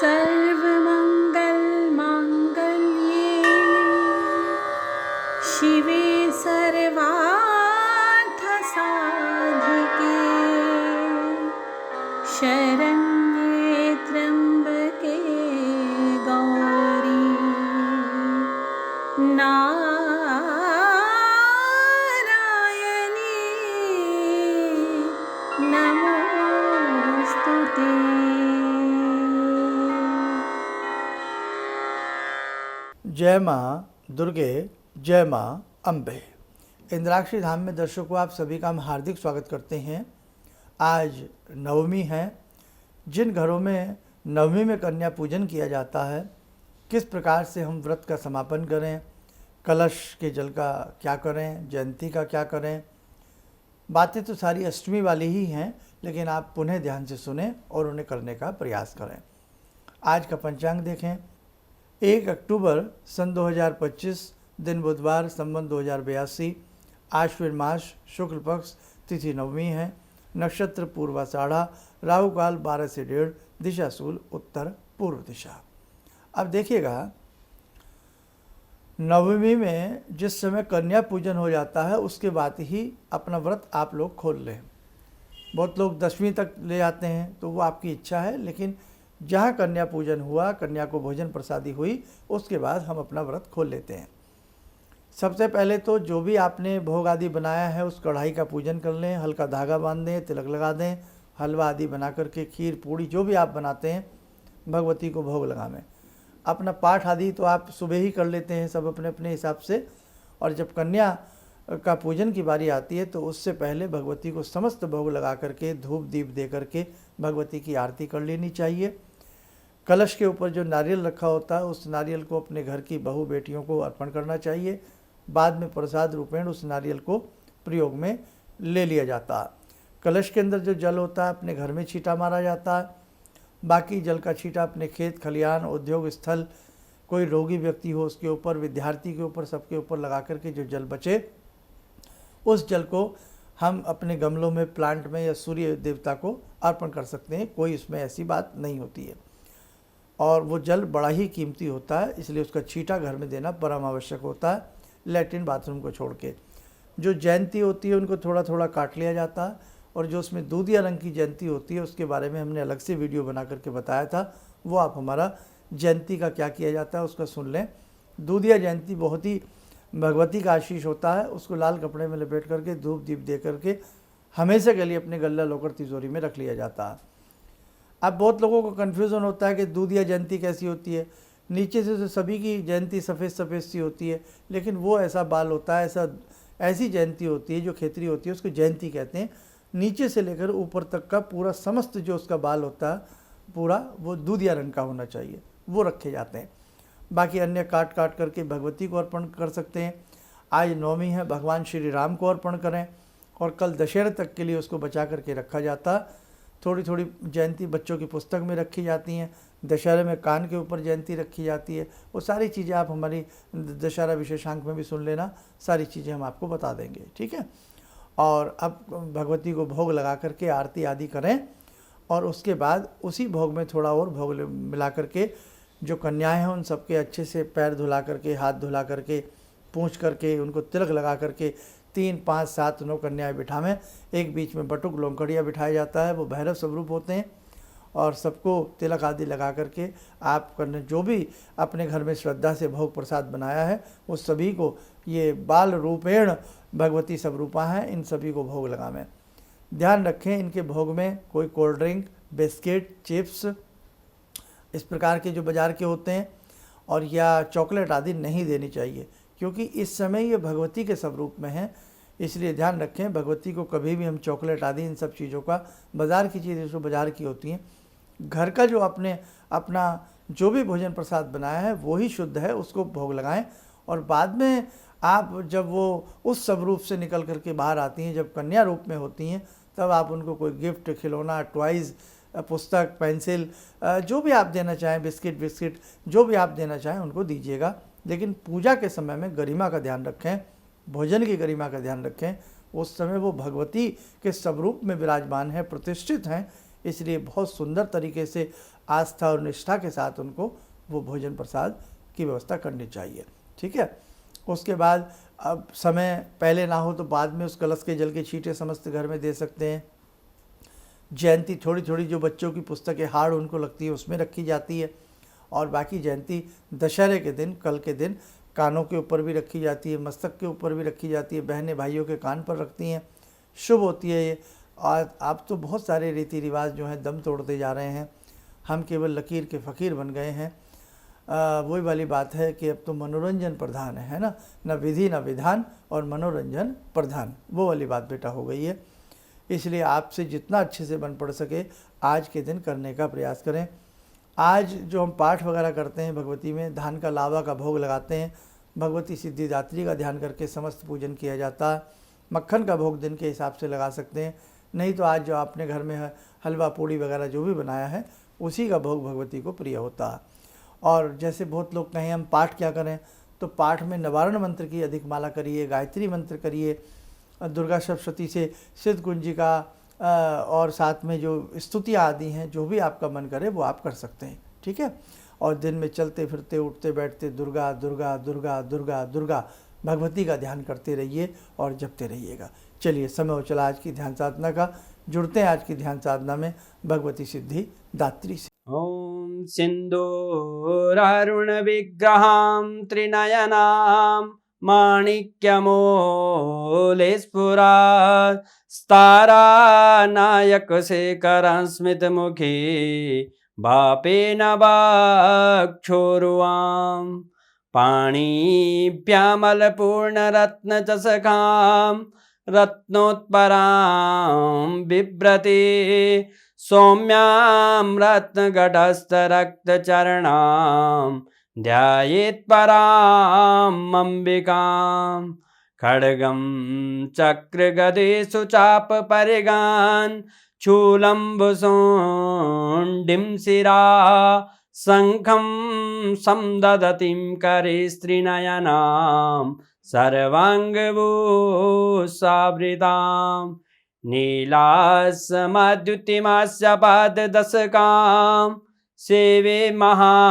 सर्वमङ्गलमाङ्गल्ये शिवे सर्वार्थसाधिके शरण्ये त्र्यम्बके गौरी नारायणी नमोस्तुते। जय माँ दुर्गे, जय माँ अम्बे। इंद्राक्षी धाम में दर्शकों, आप सभी का हम हार्दिक स्वागत करते हैं। आज नवमी है। जिन घरों में नवमी में कन्या पूजन किया जाता है, किस प्रकार से हम व्रत का समापन करें, कलश के जल का क्या करें, जयंती का क्या करें, बातें तो सारी अष्टमी वाली ही हैं, लेकिन आप पुनः ध्यान से सुनें और उन्हें करने का प्रयास करें। आज का पंचांग देखें। 1 अक्टूबर सन 2025, दिन बुधवार, संवत 2082, आश्विन मास, शुक्ल पक्ष, तिथि नवमी है, नक्षत्र पूर्वाषाढ़ा, राहु काल 12 से 1:30, दिशा शूल उत्तर पूर्व दिशा। अब देखिएगा, नवमी में जिस समय कन्या पूजन हो जाता है उसके बाद ही अपना व्रत आप लोग खोल लें। बहुत लोग 10वीं तक ले जाते हैं, तो वो आपकी इच्छा है, लेकिन जहाँ कन्या पूजन हुआ, कन्या को भोजन प्रसादी हुई, उसके बाद हम अपना व्रत खोल लेते हैं। सबसे पहले तो जो भी आपने भोग आदि बनाया है उस कढ़ाई का पूजन कर लें, हल्का धागा बांध दें, तिलक लगा दें, हलवा आदि बना करके, खीर पूड़ी जो भी आप बनाते हैं भगवती को भोग लगावें। अपना पाठ आदि तो आप सुबह ही कर लेते हैं सब अपने अपने हिसाब से, और जब कन्या का पूजन की बारी आती है तो उससे पहले भगवती को समस्त भोग लगा करके, धूप दीप दे करके भगवती की आरती कर लेनी चाहिए। कलश के ऊपर जो नारियल रखा होता है उस नारियल को अपने घर की बहू बेटियों को अर्पण करना चाहिए। बाद में प्रसाद रूपेण उस नारियल को प्रयोग में ले लिया जाता है। कलश के अंदर जो जल होता है अपने घर में छींटा मारा जाता है। बाकी जल का छींटा अपने खेत खलिहान, उद्योग स्थल, कोई रोगी व्यक्ति हो उसके ऊपर, विद्यार्थी के ऊपर, सबके ऊपर लगा करके जो जल बचे उस जल को हम अपने गमलों में, प्लांट में या सूर्य देवता को अर्पण कर सकते हैं। कोई इसमें ऐसी बात नहीं होती है। और वो जल बड़ा ही कीमती होता है, इसलिए उसका छींटा घर में देना परम आवश्यक होता है, लैट्रिन बाथरूम को छोड़ के। जो जयंती होती है उनको थोड़ा थोड़ा काट लिया जाता है, और जो उसमें दूधिया रंग की जयंती होती है उसके बारे में हमने अलग से वीडियो बना करके बताया था। वो आप हमारा जयंती का क्या किया जाता है उसका सुन लें। दूधिया जयंती बहुत ही भगवती का आशीष होता है। उसको लाल कपड़े में लपेट करके, धूप दीप दे करके हमेशा के लिए अपने गल्ला लोकर तिजोरी में रख लिया जाता है। अब बहुत लोगों को कन्फ्यूज़न होता है कि दूधिया जयंती कैसी होती है। नीचे से तो सभी की जयंती सफ़ेद सफ़ेद सी होती है, लेकिन वो ऐसा बाल होता है, ऐसी जयंती होती है जो खेतरी होती है, उसको जयंती कहते हैं। नीचे से लेकर ऊपर तक का पूरा समस्त जो उसका बाल होता है पूरा, वो दूधिया रंग का होना चाहिए, वो रखे जाते हैं। बाकी अन्य काट काट करके भगवती को अर्पण कर सकते हैं। आज नवमी है, भगवान श्री राम को अर्पण करें, और कल दशहरे तक के लिए उसको बचा करके रखा जाता है। थोड़ी थोड़ी जयंती बच्चों की पुस्तक में रखी जाती हैं। दशहरे में कान के ऊपर जयंती रखी जाती है। वो सारी चीज़ें आप हमारी दशहरा विशेषांक में भी सुन लेना, सारी चीज़ें हम आपको बता देंगे, ठीक है। और अब भगवती को भोग लगा करके आरती आदि करें, और उसके बाद उसी भोग में थोड़ा और भोग मिला करके जो कन्याएं हैं उन सबके अच्छे से पैर धुला करके, हाथ धुला करके, पूंछ करके, उनको तिलक लगा करके 3, 5, 7, 9 कन्याएं बिठावें। एक बीच में बटुक लोंकड़िया बिठाया जाता है, वो भैरव स्वरूप होते हैं, और सबको तिलक आदि लगा करके आप करने जो भी अपने घर में श्रद्धा से भोग प्रसाद बनाया है उस सभी को, ये बाल रूपेण भगवती सब रूपा हैं, इन सभी को भोग लगावें। ध्यान रखें, इनके भोग में कोई कोल्ड ड्रिंक, बिस्किट, चिप्स इस प्रकार के जो बाज़ार के होते हैं और या चॉकलेट आदि नहीं देनी चाहिए, क्योंकि इस समय ये भगवती के स्वरूप में हैं। इसलिए ध्यान रखें, भगवती को कभी भी हम चॉकलेट आदि इन सब चीज़ों का, बाज़ार की चीज़ें जो बाज़ार की होती हैं, घर का जो अपना जो भी भोजन प्रसाद बनाया है वो ही शुद्ध है, उसको भोग लगाएं। और बाद में आप जब वो उस स्वरूप से निकल करके बाहर आती हैं, जब कन्या रूप में होती हैं, तब आप उनको कोई गिफ्ट, खिलौना, टॉयज़, पुस्तक, पेंसिल, जो भी आप देना चाहें, बिस्किट जो भी आप देना चाहें उनको दीजिएगा। लेकिन पूजा के समय में गरिमा का ध्यान रखें, भोजन की गरिमा का ध्यान रखें। उस समय वो भगवती के स्वरूप में विराजमान है, प्रतिष्ठित हैं, इसलिए बहुत सुंदर तरीके से आस्था और निष्ठा के साथ उनको वो भोजन प्रसाद की व्यवस्था करनी चाहिए। ठीक है। उसके बाद अब समय पहले ना हो तो बाद में उस कलश के जल के छींटे समस्त घर में दे सकते हैं। जयंती थोड़ी थोड़ी जो बच्चों की पुस्तकें हार्ड उनको लगती है उसमें रखी जाती है, और बाकी जयंती दशहरे के दिन, कल के दिन कानों के ऊपर भी रखी जाती है, मस्तक के ऊपर भी रखी जाती है, बहनें भाइयों के कान पर रखती हैं। शुभ होती है ये। और आप तो बहुत सारे रीति रिवाज जो हैं दम तोड़ते जा रहे हैं, हम केवल लकीर के फ़कीर बन गए हैं। वही वाली बात है कि अब तो मनोरंजन प्रधान है ना, न विधि न विधान और मनोरंजन प्रधान, वो वाली बात बेटा हो गई है। इसलिए आपसे जितना अच्छे से बन पड़ सके आज के दिन करने का प्रयास करें। आज जो हम पाठ वगैरह करते हैं भगवती में, धान का लावा का भोग लगाते हैं, भगवती सिद्धिदात्री का ध्यान करके समस्त पूजन किया जाता है। मक्खन का भोग दिन के हिसाब से लगा सकते हैं, नहीं तो आज जो आपने घर में हलवा पूड़ी वगैरह जो भी बनाया है उसी का भोग भगवती को प्रिय होता है। और जैसे बहुत लोग कहें हम पाठ क्या करें, तो पाठ में नवारण मंत्र की अधिक माला करिए, गायत्री मंत्र करिए, दुर्गा सप्तशती से सिद्ध कुंजिका और साथ में जो स्तुतियाँ आदि हैं, जो भी आपका मन करे वो आप कर सकते हैं। ठीक है। और दिन में चलते फिरते उठते बैठते दुर्गा दुर्गा दुर्गा दुर्गा दुर्गा भगवती का ध्यान करते रहिए और जपते रहिएगा। चलिए, समय हो चला आज की ध्यान साधना का। जुड़ते हैं आज की ध्यान साधना में भगवती सिद्धि दात्री से। ॐ सिन्दूरारुण विग्रहां त्रिनयनां माणिक्यमूले स्फुरात् स्तारानायकशेखरं स्मितमुखी बापेन वाक्छोरुवां पाणिभ्यामलपूर्णरत्नचषकां रत्नोत्परां बिभ्रति सौम्यां रत्नगटस्थरक्तचरणां ध्यायेत् पराम् अम्बिकां खड्गं चक्रगदेषु चापपरिगान् शूलम्बुशोण्डिं शिरा शङ्खं समदधतीं करे स्त्रीनयनां सर्वाङ्गभूषावृतां नीलासमद्युतिमास्य पाददशकां सेवे महाकालिकां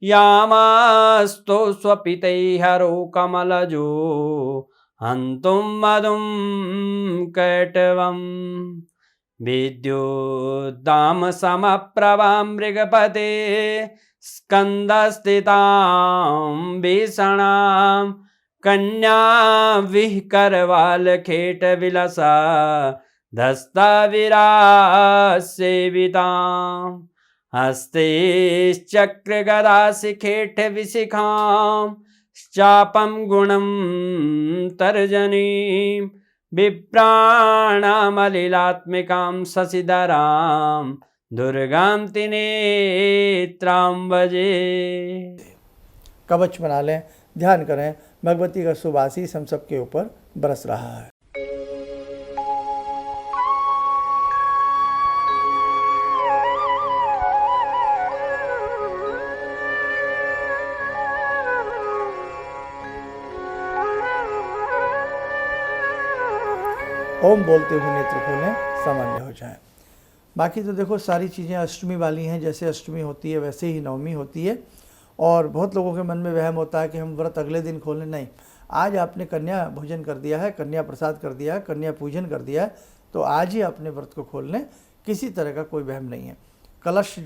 यामास्तो स्वपितैहरो कमलजो हन्तुं मधुं कैटवम् विद्युद्दाम समप्रभां मृगपते स्कन्दस्थितां भीषणां कन्या विहकरवालखेटविलसा धस्ताविरासेवितां हस्तैश्चक्रगदाशिखेटविशिखां चापं गुणं तर्जनीं विप्राणामलिलात्मिकां शशिधरां दुर्गां त्रिनेत्रां भजे। कवच बना लें, ध्यान करें, भगवती का शुभ आशीष हम सबके ऊपर बरस रहा है। ओम बोलते हुए नेत्र खोलें, सामान्य हो जाएं। बाकी तो देखो सारी चीज़ें अष्टमी वाली हैं, जैसे अष्टमी होती है वैसे ही नवमी होती है। और बहुत लोगों के मन में वहम होता है कि हम व्रत अगले दिन खोलें। नहीं, आज आपने कन्या भोजन कर दिया है, कन्या प्रसाद कर दिया है, कन्या पूजन कर दिया है, तो आज ही अपने व्रत को खोल लें, किसी तरह का कोई वहम नहीं है। कलश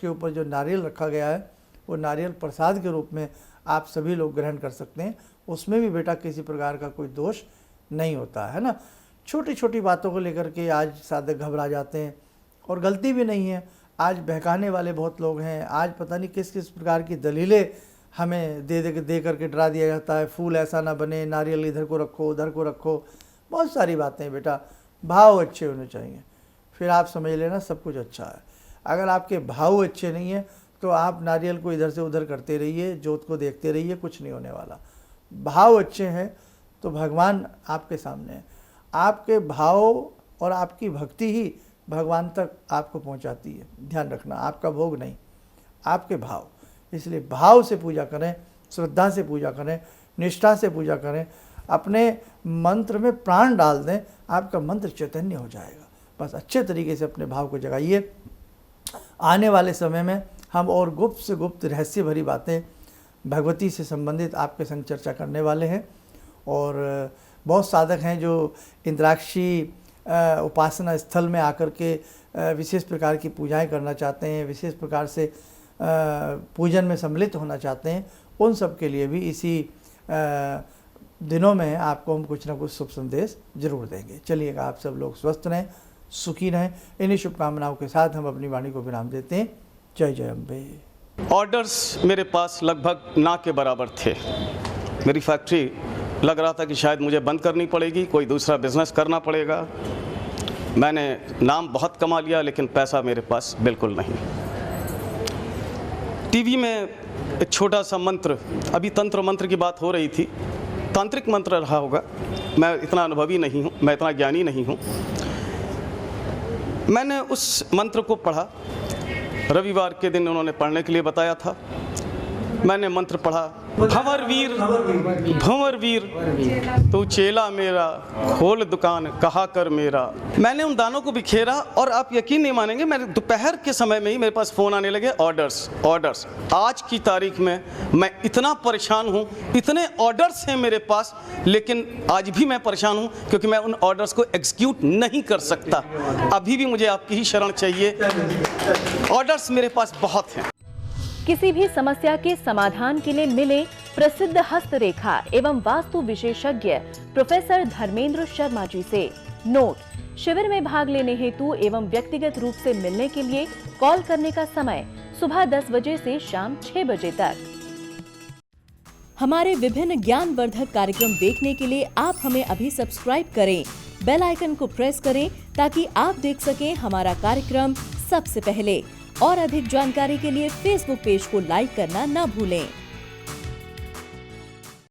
के ऊपर जो नारियल रखा गया है वो नारियल प्रसाद के रूप में आप सभी लोग ग्रहण कर सकते हैं, उसमें भी बेटा किसी प्रकार का कोई दोष नहीं होता है ना। छोटी छोटी बातों को लेकर के आज साधक घबरा जाते हैं, और गलती भी नहीं है। आज बहकाने वाले बहुत लोग हैं, आज पता नहीं किस किस प्रकार की दलीलें हमें दे करके डरा दिया जाता है। फूल ऐसा ना बने, नारियल इधर को रखो, उधर को रखो, बहुत सारी बातें। बेटा भाव अच्छे होने चाहिए, फिर आप समझ लेना सब कुछ अच्छा है। अगर आपके भाव अच्छे नहीं हैं तो आप नारियल को इधर से उधर करते रहिए, जोत को देखते रहिए, कुछ नहीं होने वाला। भाव अच्छे हैं तो भगवान आपके सामने है। आपके भाव और आपकी भक्ति ही भगवान तक आपको पहुंचाती है। ध्यान रखना, आपका भोग नहीं, आपके भाव। इसलिए भाव से पूजा करें, श्रद्धा से पूजा करें, निष्ठा से पूजा करें। अपने मंत्र में प्राण डाल दें, आपका मंत्र चैतन्य हो जाएगा। बस अच्छे तरीके से अपने भाव को जगाइए। आने वाले समय में हम और गुप्त से गुप्त रहस्य भरी बातें भगवती से संबंधित आपके संग चर्चा करने वाले हैं। और बहुत साधक हैं जो इंद्राक्षी उपासना स्थल में आकर के विशेष प्रकार की पूजाएं करना चाहते हैं, विशेष प्रकार से पूजन में सम्मिलित होना चाहते हैं। उन सब के लिए भी इसी दिनों में आपको हम कुछ ना कुछ शुभ संदेश जरूर देंगे। चलिएगा, आप सब लोग स्वस्थ रहें, सुखी रहें। इन्हीं शुभकामनाओं के साथ हम अपनी वाणी को विराम देते हैं। जय जय अम्बे। ऑर्डर्स मेरे पास लगभग ना के बराबर थे। मेरी फैक्ट्री लग रहा था कि शायद मुझे बंद करनी पड़ेगी, कोई दूसरा बिजनेस करना पड़ेगा। मैंने नाम बहुत कमा लिया, लेकिन पैसा मेरे पास बिल्कुल नहीं। टीवी में एक छोटा सा मंत्र, अभी तंत्र मंत्र की बात हो रही थी, तांत्रिक मंत्र रहा होगा, मैं इतना अनुभवी नहीं हूँ, मैं इतना ज्ञानी नहीं हूँ। मैंने उस मंत्र को पढ़ा, रविवार के दिन उन्होंने पढ़ने के लिए बताया था। मैंने मंत्र पढ़ा, भंवर वीर भंवर वीर तू चेला मेरा, खोल दुकान कहा कर मेरा। मैंने उन दानों को बिखेरा और आप यकीन नहीं मानेंगे, मेरे दोपहर के समय में ही मेरे पास फ़ोन आने लगे, ऑर्डर्स ऑर्डर्स। आज की तारीख में मैं इतना परेशान हूँ, इतने ऑर्डर्स हैं मेरे पास, लेकिन आज भी मैं परेशान हूँ क्योंकि मैं उन ऑर्डर्स को एग्जीक्यूट नहीं कर सकता। अभी भी मुझे आपकी ही शरण चाहिए। ऑर्डर्स मेरे पास बहुत हैं। किसी भी समस्या के समाधान के लिए मिले प्रसिद्ध हस्तरेखा एवं वास्तु विशेषज्ञ प्रोफेसर धर्मेंद्र शर्मा जी से। नोट: शिविर में भाग लेने हेतु एवं व्यक्तिगत रूप से मिलने के लिए कॉल करने का समय सुबह 10 बजे से शाम 6 बजे तक। हमारे विभिन्न ज्ञानवर्धक कार्यक्रम देखने के लिए आप हमें अभी सब्सक्राइब करें, बेल आइकन को प्रेस करें ताकि आप देख सकें हमारा कार्यक्रम सबसे पहले। और अधिक जानकारी के लिए फेसबुक पेज को लाइक करना न भूलें।